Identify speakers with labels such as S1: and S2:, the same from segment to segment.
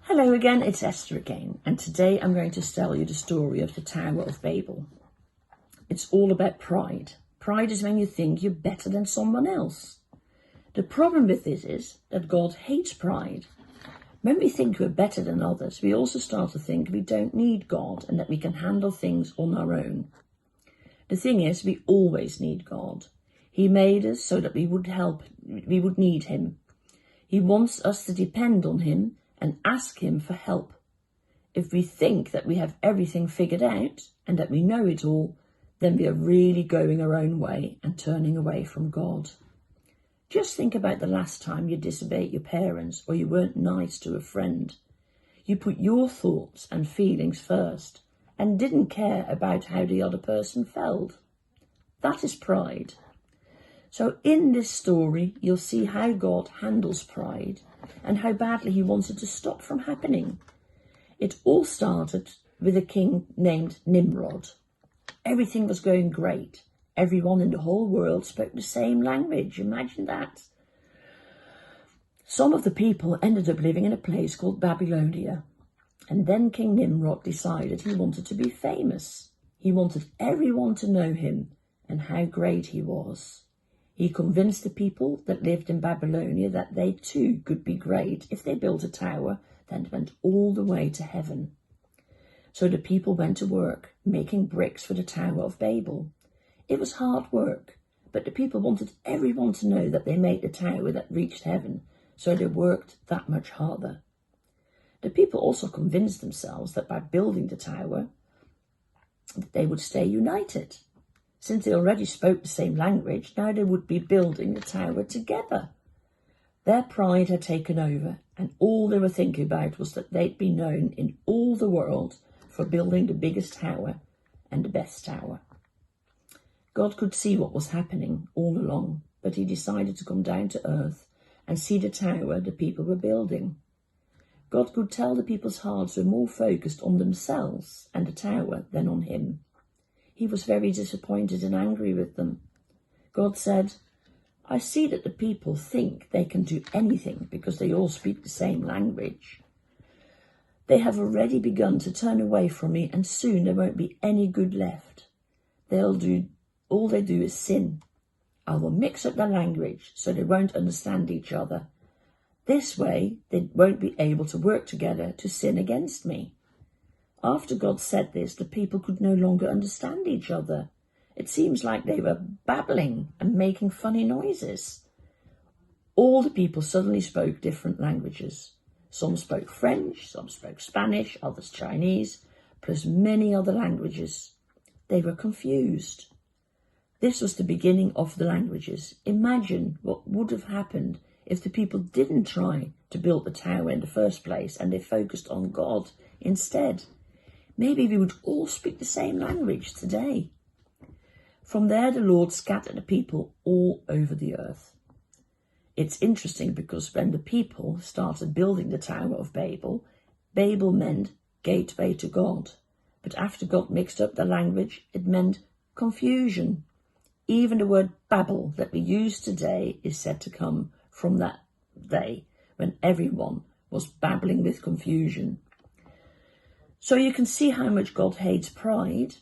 S1: Hello again, it's Esther again, and today I'm going to tell you the story of the Tower of Babel. It's all about pride. Pride is when you think you're better than someone else. The problem with this is that God hates pride. When we think we're better than others, we also start to think we don't need God and that we can handle things on our own. The thing is, we always need God. He made us so that we would need him. He wants us to depend on him and ask him for help. If we think that we have everything figured out and that we know it all, then we are really going our own way and turning away from God. Just think about the last time you disobeyed your parents or you weren't nice to a friend. You put your thoughts and feelings first and didn't care about how the other person felt. That is pride. So in this story, you'll see how God handles pride and how badly he wants it to stop from happening. It all started with a king named Nimrod. Everything was going great. Everyone in the whole world spoke the same language. Imagine that. Some of the people ended up living in a place called Babylonia. And then King Nimrod decided he wanted to be famous. He wanted everyone to know him and how great he was. He convinced the people that lived in Babylonia that they too could be great if they built a tower that went all the way to heaven. So the people went to work making bricks for the Tower of Babel. It was hard work, but the people wanted everyone to know that they made the tower that reached heaven, so they worked that much harder. The people also convinced themselves that by building the tower, they would stay united. Since they already spoke the same language, now they would be building the tower together. Their pride had taken over, and all they were thinking about was that they'd be known in all the world for building the biggest tower and the best tower. God could see what was happening all along, but he decided to come down to earth and see the tower the people were building. God could tell the people's hearts were more focused on themselves and the tower than on him. He was very disappointed and angry with them. God said, "I see that the people think they can do anything because they all speak the same language. They have already begun to turn away from me, and soon there won't be any good left. All they do is sin. I will mix up their language so they won't understand each other. This way, they won't be able to work together to sin against me." After God said this, the people could no longer understand each other. It seems like they were babbling and making funny noises. All the people suddenly spoke different languages. Some spoke French, some spoke Spanish, others Chinese, plus many other languages. They were confused. This was the beginning of the languages. Imagine what would have happened if the people didn't try to build the tower in the first place and they focused on God instead. Maybe we would all speak the same language today. From there, the Lord scattered the people all over the earth. It's interesting because when the people started building the Tower of Babel, Babel meant gateway to God. But after God mixed up the language, it meant confusion. Even the word Babel that we use today is said to come from that day when everyone was babbling with confusion. So you can see how much God hates pride.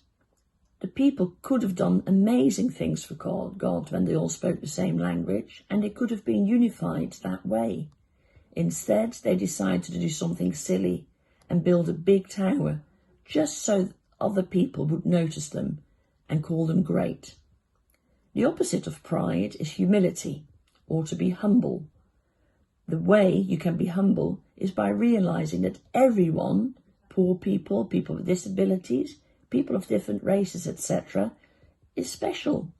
S1: The people could have done amazing things for God when they all spoke the same language, and they could have been unified that way. Instead, they decided to do something silly and build a big tower just so other people would notice them and call them great. The opposite of pride is humility, or to be humble. The way you can be humble is by realizing that everyone, poor people, people with disabilities, people of different races, etc., is special.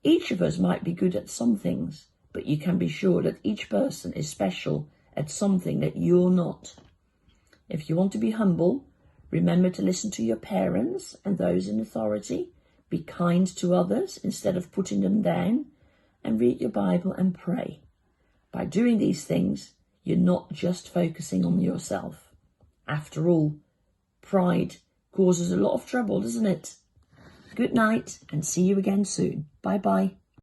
S1: Each of us might be good at some things, but you can be sure that each person is special at something that you're not. If you want to be humble, remember to listen to your parents and those in authority, be kind to others instead of putting them down, and read your Bible and pray. By doing these things, you're not just focusing on yourself. After all, pride causes a lot of trouble, doesn't it? Good night and see you again soon. Bye-bye.